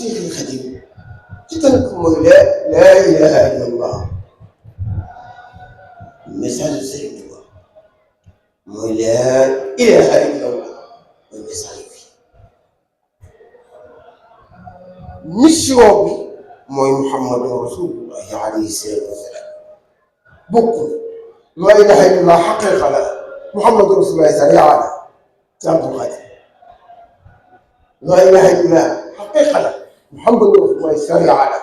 Cheikh al Khadim ci tënk mooy laa ilaha illa allah message Sëriñ Tuuba mooy laa ilaha illa allah mooy message bi mission bi mooy muhammadun rasulullahi alayhi salaatu wasalaam bokkul laa ilaha illa allah xaqiqa la muhammadun rasulullahi sariya la ci Abdul Xaadir laa ilaha illa xaqiqa la muhammadun rasulullahi sariya la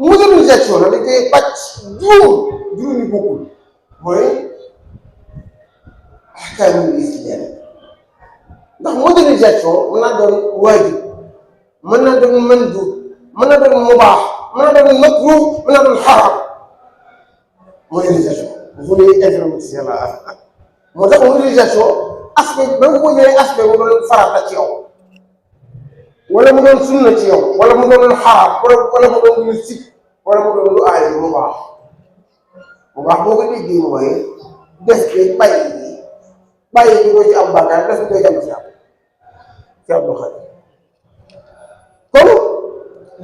modernisation la dañ koy pàcc juróomi bokkul mooy ahkaamul islam ndax modernisation mën naa doon waajib mën naa doon mandub mën naa doon mubaax mën naa doon makruh mën naa doon xaraam modernisation volet informaticien la moo tax modernisation aspect ba nga ko jëlee aspect mu doon farata ci yow wala mu doon sunna ci yow wala mu doon xaraam wala mu doon lu sib wala mu doon lu aay mu baax boo ko déggee mooy def bi bàyyi bi doo ci am bàkkaar def bi doo ci am ci Abdul Xaadir kon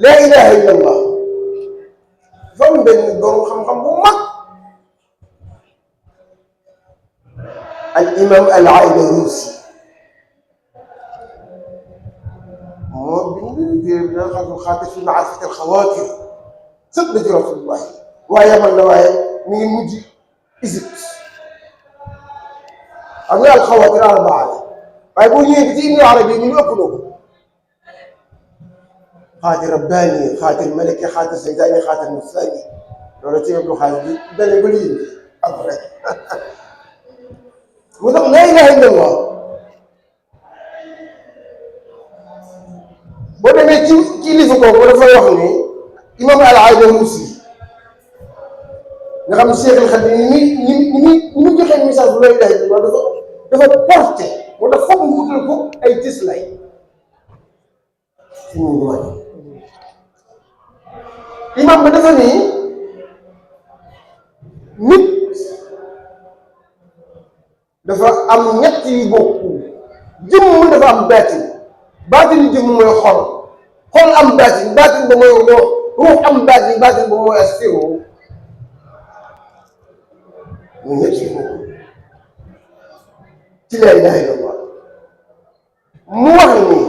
laa ilaha illa allah dafa am benn borom xam-xam bu mag al imam al Aydaruusi moo bind téere bi nga xam ne xaatir fi maarifati al xawaatir sëpp la ci rasulullah waaye man la waaye mi ngi mujj Égypte xam nga al xawaatir arbaa la waaye boo ñëwee ci Ibnu Arabi ñu ëpp na ko xaatir rabbaani xaatir malaki xaatir saytaani xaatir nafsaani loolu ci Abdul Xaadir bi benn ba lii am rek mu tax laa ilaha illa allah boo demee ci lifu kooku dafay wax ni imam al Aydaruusi nga xam ne Cheikh al Khadim ni mu joxee message bu laa ilaha illa allah dafa porté moo tax foog mu wutal ko ay cëslaay ci mu waay imam ba dafa nii nit dafa am ñett yu bokku jëmm dafa am baatin jëmm mooy xol am baatin ba mooy ruux am baatin ba mooy astiru ñu ñett yu bokku ci laa ilaaha illallah mu wax ni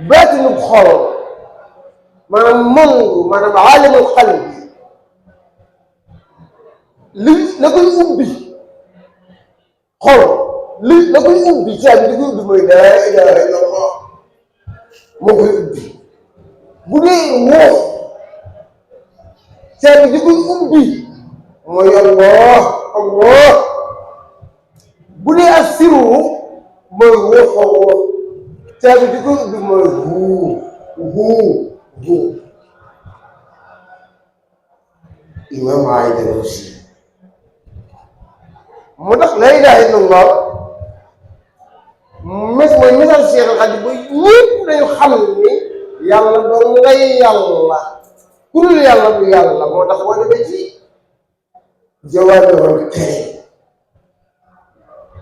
baatinu xol maanaam aalamul qalbi li la koy ubbi xol li la koy ubbi caabi li koy ubbi mooy laa ilaaha illallah moo koy ubbi bu dee ruux caabi li koy ubbi mooy allah bu dee asiru mooy ruux caabi li koy ubbi mooy huu imam Aydaruusi moo tax laa ilaaha illallah mooy message Cheikh al Khadim ba ñëpp dañu xam ni yàlla doon ngay yàlla ku dul yàlla du yàlla moo tax boo demee ci Jawaahirul Kariim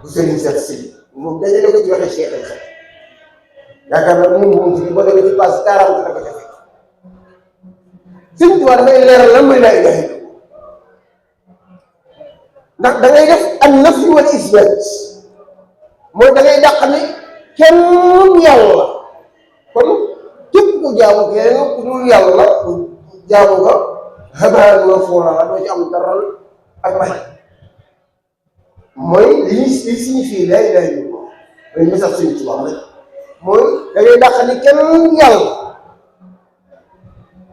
bu Sëriñ Seex Si moom dajale ko ci waxe Cheikh al Khadim yaakaar naa moom ci boo demee ci page 40 la ko defee Sëriñ Tuubaa dafay leeral lan mooy laa ilaaha illallah ndax da ngay def an nafyu wal isbaat mooy da ngay dàq ni kenn yàlla kon képp ku jaamu kenn ku dul yàlla jaamu nga xabaar ma foola la doo ci am dara ak may mooy li signifie laa ilaaha illallah mooy message Sëriñ Tuubaa rek mooy da ngay dàq ni kenn yàlla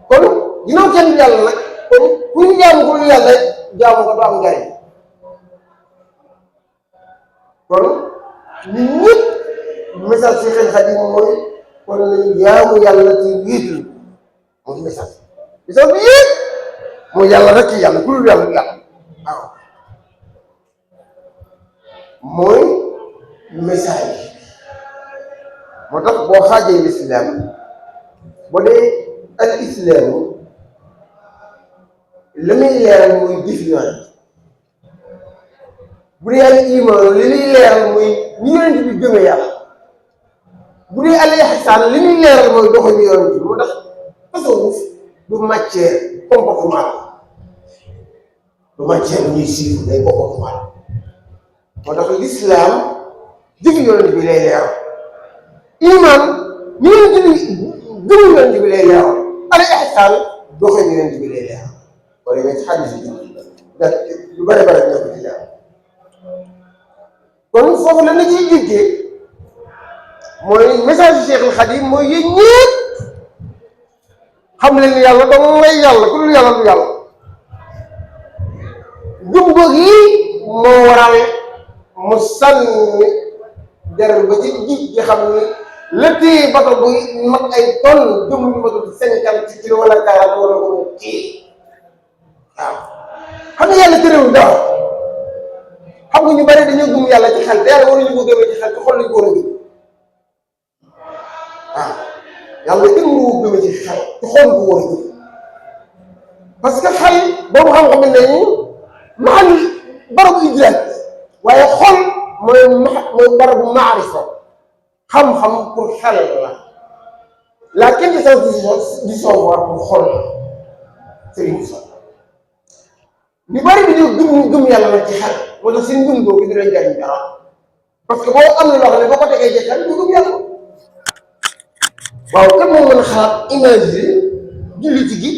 kon ginnaaw kenn yàlla nag kon ku ñu jaamu ku dul yàlla jaamu nga du am njariñ kon ñun ñëpp message Cheikh al Khadim mooy kon nañu jaamu yàlla ci wéetal mooy message bi yëpp mooy yàlla rek yàlla ku dul yàlla waaw mooy message moo tax boo xaajee lislaam boo dee al islaamu la muy leeral mooy jëf yooyu bu dee al iman li muy leeral mooy ni yonent bi gëmee yàlla bu dee al ihsaan li muy leeral mooy doxalin yoon bi moo tax tasawuf du matière comportement du matière ñuy suivre day comportement moo tax l'islam jëfi yoon bi lay leeral iman ñu ngi gëmu yoon bi lay leeral al ihsaan doxalin yoon bi lay leeral wala nga ci xadis bi ndax lu bëri bëri ñoo ko ci leeral kon foofu la na ciy déggee mooy message Cheikh al Khadim mooy yéen ñëpp xam leen ni yàlla dong lay yàlla ku dul yàlla du yàlla jumbo gi moo waral mu sànni der ba ci jiit gi xam ni la téye bato bu mag ay tonne jëm ñu bato 50 kilo wala 40 wala ko mu kii waaw xam nga yàlla tëréwul dara xam nga ñu bari dañoo gëm yàlla ci xel te yàlla waruñu ko gëmee ci xel te xol lañu ko war a gëm waaw yàlla kenn waru ko gëmee ci xel te xol ko war a gëm parce que xel boobu xam-xam ne maxal barabu idraak waaye xol mooy barabu maarifa xam-xam pour xel la quintessence du savoir pour xol Serigne Moussa ñu bari dañoo gëm yàlla nag ci xel moo tax seen gëm googu di leen jariñ dara parce que boo am na loo xam ne boo ko tegee ci xel ñu gëm yàlla waaw kan moo mën a xalaat imaginer julliti gi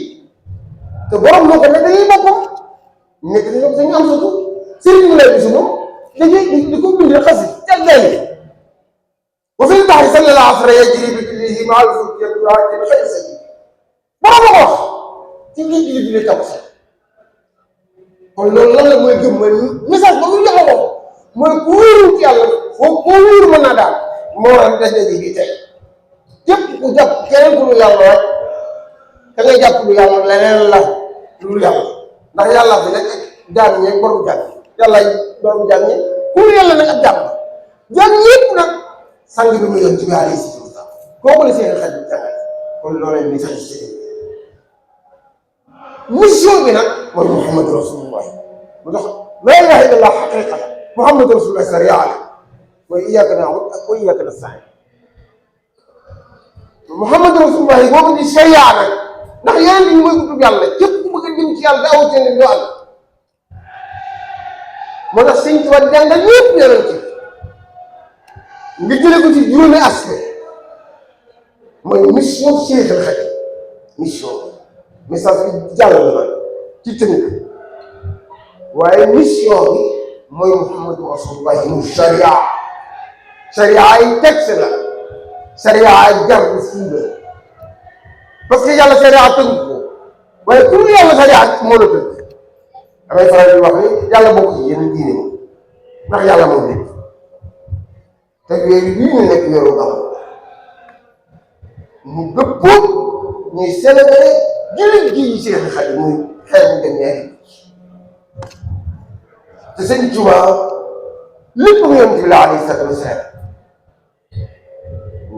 te borom moo ko ne dañuy boppam nekk nañoo dañu am surtout Serigne mu lay bisu moom dañuy di ko bindee xasi jàggaay yi wa fil bahri sallallahu asra yajri bi kullihi ma'al fulki yaduraki bi xëy sa yi borom la ko wax ci géej gi bi ne tabax kon loolu lan la mooy gëm mooy message ba mu joxe ko mooy ku wóoru ci yàlla foofu koo wóoru mën naa daal moo waral daje bi tey képp ku jàpp keneen ku lu yàlla rek ka ngay jàpp lu yàlla leneen la lu yàlla ndax yàlla fi nekk jaam ñeeg borom jaam yàlla borom jaam ñi ku yàlla nag ab jaam la jaam ñëpp nag sang bi mu yoon ci biir si kooku la seen xel bi jàngal kon loolu ni sax ci mission bi nag mooy Muhammad Rasulullah mu tax la ilaha illallah xaqiqa la Muhammad Rasulullah sariya la mooy iyyaka na'budu ak wa iyyaka nasta'in Muhammad Rasulullah boobu di sariya nag ndax yeneen yi mooy utub yàlla képp ku bëgg a jëm ci yàlla da aw teen doo àgg moo tax sëñ Tuubaa jàngal ñëpp yeneen ci nga jële ko ci juróomi aspect mooy mission Cheikh al Khadim mission message bi jàll na ci tënk waaye mission bi mooy Muhammadu Rasulullah mu sharia sharia ay texte la sharia ay jar fuuda parce que yàlla sharia tënk ko waaye pour yàlla sharia moo la tënk damay faral di wax ni yàlla bokk ci yeneen diine moom ndax yàlla moom lépp te weer bii ñu nekk weeru gàmm mu dëppoo ñuy célébrer jullit gi yi Cheikh Khadim muy xeer mu dem ñaari te sëñ Tuubaa lépp mu yonent bi la alayhi salaatu wa salaam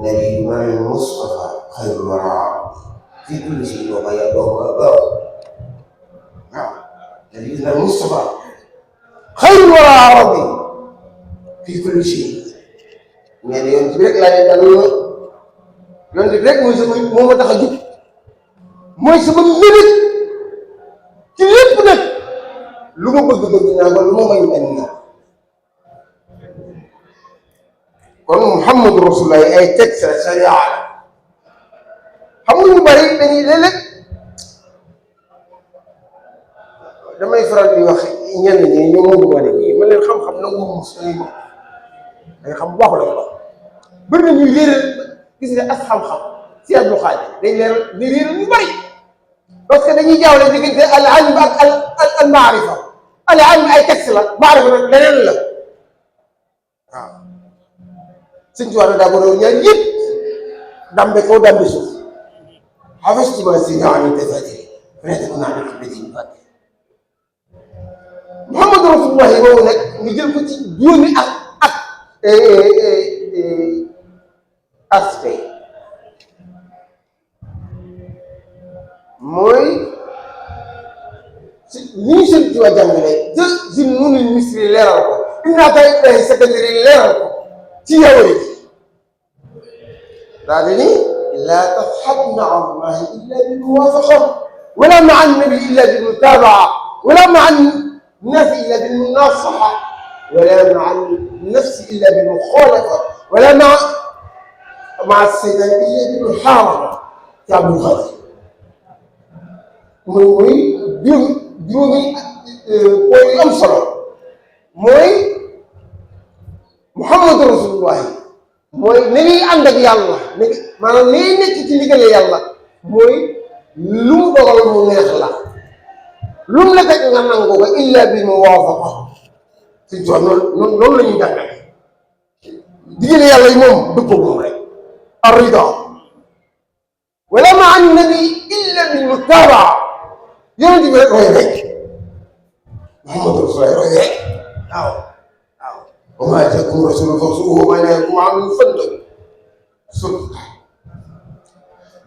nabi mal Mustafa xayrul wara fi kulli shay'in wa ma yadoo waaw nabi mal Mustafa xayrul wara rabbi fi kulli shay'in mais ne yonent bi rek laa leen dal yonent bi rek mooy sama moo ma tax a jug mooy sama mbébét ci lépp nag lu ma bëgg naa ko lu ma may mel naa kon Muhammadu Rasulullah ay texte la sharia la xam nga ñu bari dañuy léeg-léeg damay faral di wax ñenn ñi ñoom moo bëgg wane nii ma leen xam-xam nangu mus dañuy wax day xam bu baax la ko bëri na ñuy léeral gis nga as xam-xam si Abdou Khadir day leeral di réeral ñu bari parce que dañuy jaawle diggante al ilm ak al maarifa al ilm ay texte la maarifa nag leneen la waaw sëñ Tuubaa daa boole ñaar yëpp dambe kaw dambe suuf xafastu ma si ñaani tafadiri fenêtre ko naa xam ne ci fàtte Muhammadu Rasulullah boobu nag nga jël ko ci juróomi ak aspect mooy si li ñu sëñ Tuubaa jàngale jël si nunul misri leeral ko innaa tay Ibrahima secondary leeral ko ci yow yi بعدني لا تصحب مع الله إلا بالموافقة ولا مع النبي إلا بالمتابعة ولا مع الناس إلا بالمناصحة ولا مع النفس إلا بالمخالفة ولا مع السيطرة إلا بالمحاربة كعب الغزو mooy juróomi point yu am solo mooy Muhammadu Rasulullahi mooy ni ñuy ànd ak yàlla maanaam ni ñuy nekk ci ndiggale yàlla mooy lu mu dogal mu neex la lu mu la teg nga nangu ko illa bil muwaafaqa si jox noonu la ñuy jàngale diggale yàlla yi moom dëppoo moom rek ar-rida wala maa nabi illa bil mutaabaa yonent bi rek roy rek Muhammadu Rasulullahi roy rek waaw waaw wa maa ataakumu rasuulu faxuzuuhu wa maa nahaakum anhu fantahuu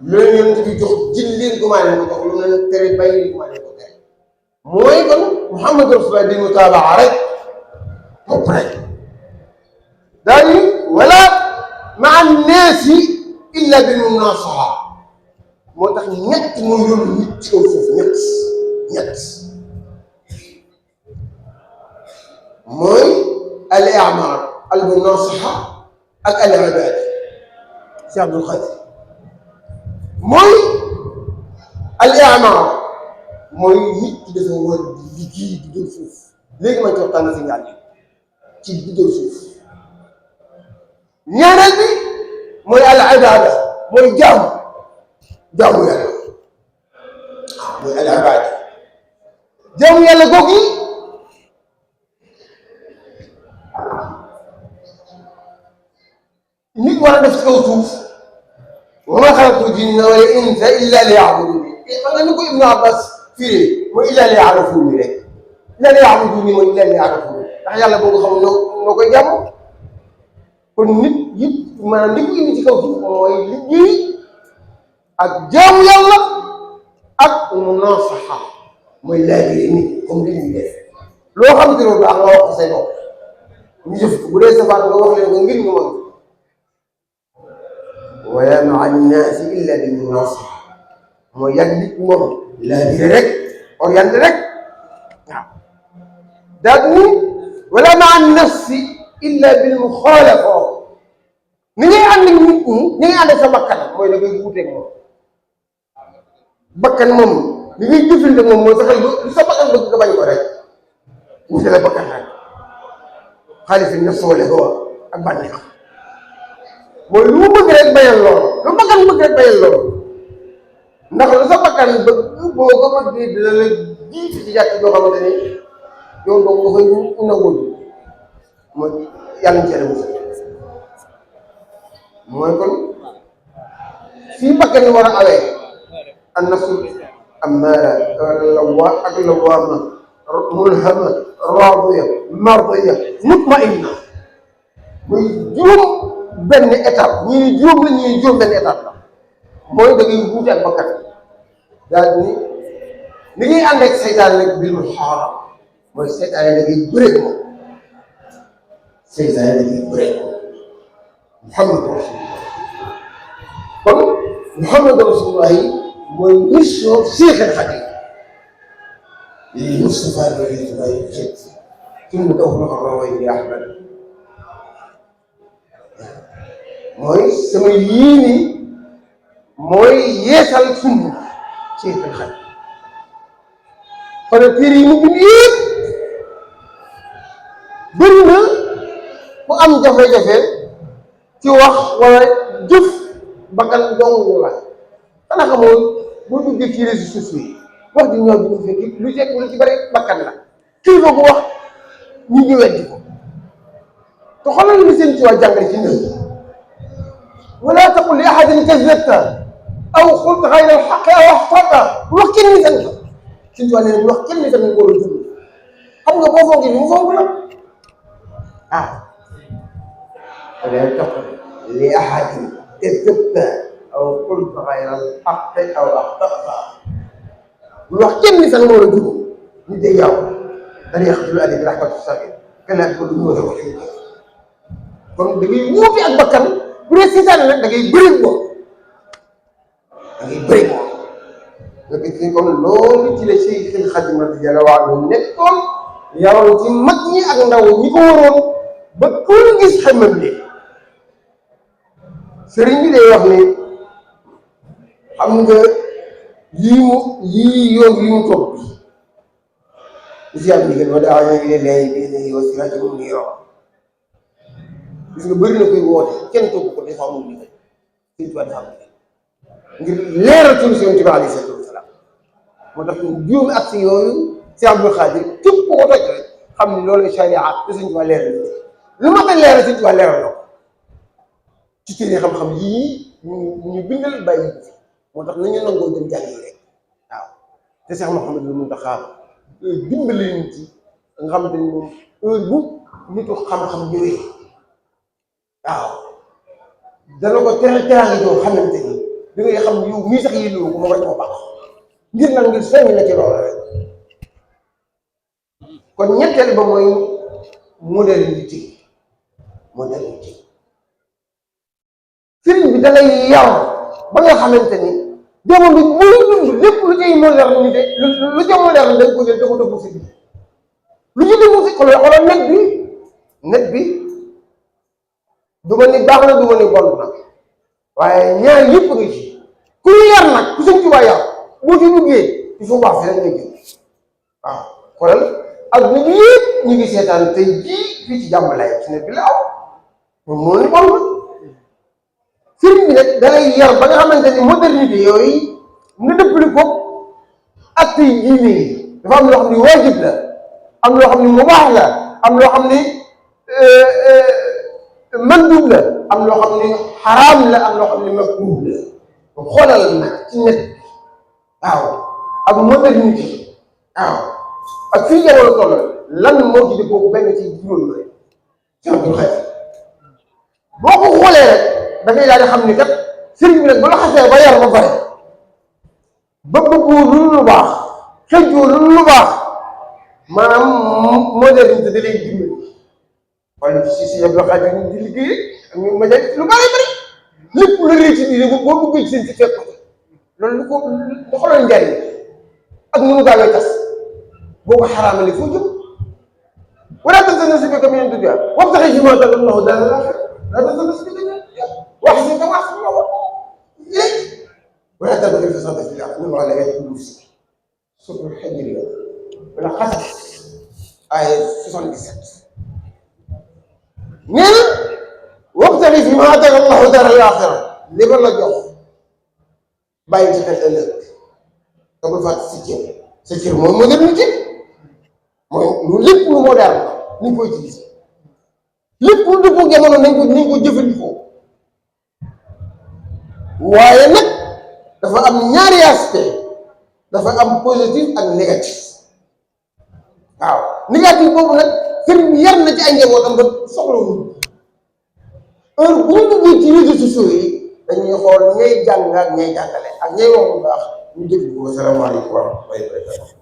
loolu yonent bi jox jël leen ko maa leen ko jox lu mu leen tere bàyyi leen ko maa leen ko tere mooy kon Muhammadu Rasulullahi di mutaabaa rek topp rek daal ni wala maa naasi illa bil munaasaha moo tax ñett moo yóbbu nit ci kaw suuf ñett mooy al i'maar al munaasaha ak al ibaada si Abdul Xaadir mooy al i'maar mooy nit ki dafa war di liggéey di jël suuf léegi ma ci waxtaan si ñaar ci di jël suuf ñaareel bi mooy al ibaada mooy jaamu yàlla mooy al ibaada jaamu yàlla googu nit war a def ci kaw suuf wa maa xalaqtu jinna wal insa illa liya'buduni xam nga ni ko Ibnu Abbas fii mooy illa liya'rifuni rek illa liya'buduni mooy illa liya'rifuni ndax yàlla boo ko xamul noo koy jàmm kon nit yëpp maanaam li ko indi ci kaw suuf mooy liggéey ak jaamu yàlla ak munaasaxa mooy laajee nit comme li ñuy def loo xam ne loolu daa nga wax say bopp ñu jëf ko bu dee safaan nga wax leen ko ngir ñu mën wala maa naasi illa bi munaasaxa mooy yàgg nit moom laajee rek orienté rek waaw daal ni wala maa nafsi illa bil muxaalafa ni ngay ànd ak nit ñi ni ngay ànd ak sa bakkan mooy da ngay wuuteeg moom bakkan moom li ngay jëfante moom mooy fexe lu sa bakkan bëgg nga bañ ko rek wuute la bakkan rek xaalis yi nafs wala hawa ak bànneex mooy lu mu bëgg rek bañal loolu lu bakkan bëgg rek bañal loolu ndax lu sa bakkan bëgg boo ko bëgg dina la jiitu ci jàkk joo xamante ni yow doo nga fay nangul mooy yàlla ñu cere musa mooy kon fii bakkan ni war a awee an nafsul ammaara ak lawaama mulhama raadiya mardiya mutmainna muy juróom benn étape ñii juróom la ñuy juróom benn étape la mooy da ngay wuute ak bakkan daal ni ngay ànd ak seytaane nag bil muhaarab mooy seytaane da ngay bëreeg moom seytaane da ngay bëreeg moom Muhammadu Rasulullah kon Muhammadu Rasulullah mooy mission Seexul Xadiim Mustafa Rasulullah xeet fi mu dox na ko raway bi Ahmad mooy sama yéene mooy yeesal sunna Seexul Xadiim kon téere yi mu bind yëpp bëri na ku am jafe-jafe ci wax wala jëf bakkan dong la xanaa xamoo boo duggee ci réseaux sociaux yi wax di ñëw bi ñu fekk lu ci bari bakkan la kii boobu wax ñu ngi weddi ko te xoolal li seen ci waa jàngale ci ñoom wala taqul li ahadin kazabta aw qulta ghayra al-haqqi aw axtata bu wax kenn ni fen suñu tool yi bu wax kenn ni fen nga ko war a jublu xam nga boo foogee ni mu foog la ah wala taqul li ahadin kazabta aw qulta ghayra al-haqqi aw axtata bu wax kenn ni fen nga war a jublu ñu dee yow dañuy yaxtul ali bi rahmatu sabi kenn ko du ñu war a wax kon da ngay wuute ak bakkan bu dee seytaane nag da ngay bëri moom nga gis ni kon loolu ci la Seydil Xaadim radiyallaahu anhu nekkoon yaroon ci mag ñi ak ndaw ñi ko waroon ba ku gis xamam ne sëriñ bi day wax ne xam nga yii yoon yi mu topp bi si am ndigal wa daa ñoo ngi lay bi yow si rajo mu ngi yor gis nga bëri na koy woote kenn topp ko dafa amul ndigal Sëriñ Tuubaa dafa am ndigal ngir leeral solution ci ba alayhi salaatu wa salaam moo tax juróomi ak si yooyu si Abdul Xaadir képp ko toj rek xam ni loolu sharia te Sëriñ Tuubaa leeral lu ma koy leeral Sëriñ Tuubaa leeral na ko ci téere xam-xam yii ñu bindal bàyyi ko fi moo tax nañu nangoo dem jàng yi rek waaw te Cheikh Mouhamadou Mountakha dimbali ñu ci nga xamante ni moom heure bu nitu xam-xam ñëwee waaw dana ko teraanga joo xamante ni da ngay xam yow mii sax yéen ko ma war a baax ngir nag ngir soññ la ci loolu rek kon ñetteel ba mooy modernité sëriñ bi da lay yar ba nga xamante ni jamono muy dund lépp lu cay modernité lu ca moderne dañ ko jël da ko dëggu si biir lu ci dëggu si xoolal net bi du ma ni baax na du ma ni bon na waaye ñaar yëpp nga ci ku ñu yar nag ku Sëriñ Tuubaa yar boo ci duggee ci fu baax fi rek ngay jël waaw xoolal ak nit ñi yëpp ñu ngi seetaan tey jii fii ci Jàmmalaay ci net bi la aw moom moo ni bon na sëriñ bi nag da lay yar ba nga xamante ni modernité yooyu nga dëppali ko ak tey diine yi dafa am loo xam ni waajib la am loo xam ni mubaax la am loo xam ni mandub la am loo xam ni xaraam la am loo xam ni makruh la xoolal nag ci net waaw ak modernité waaw ak fii jamono toll lan moo ci dëppoo benn ci juróom rek ci Abdul Xaadir boo ko xoolee rek da ngay daal di xam ni kat sëriñ bi nag bu la xasee ba yar ba pare ba bëggoo lu baax xëjoo lu baax maanaam modernité da lay dimbali wala si Abdul Xaadir ñu di liggéey ak ñu ma lu bari lépp lu rëy ci biir boo bëggee ci seen ci fekk loolu lu ko lu xoolal njariñ ak nu mu gaawee tas boo ko xaraamale foo jëm wala tansa nasiibaka mina dunya wabtaxi fiimaa aataaka Allaahu daaral aaxira laa tansa nasiibaka mina dunya واحسن كما احسن الله ولا تبغي الفساد في الارض انه لا يحب المفسدين سوره الحجر ولا قصص ايه 77 من وابتغي فيما اتاك الله دار الاخره لبر لا جوخ باي ci xel ëllëg dama fàtt sa cër mooy modernité mooy lu lépp lu moderne ni ñu koy utiliser lépp lu dëppoo jamono nañ ko jëfandikoo waaye nag dafa am ñaari aspect dafa am positif ak négatif waaw négatif boobu nag sëriñ bi yar na ci ay njabootam ba soxlawul heure bu ñu duggee ci réseaux sociaux yi dañuy xool ñay jàng ak ñay jàngale ak ñay wax bu baax ñu déglu ko. Asalaamaaleykum wa rahmatullaahi wa barakaatuh.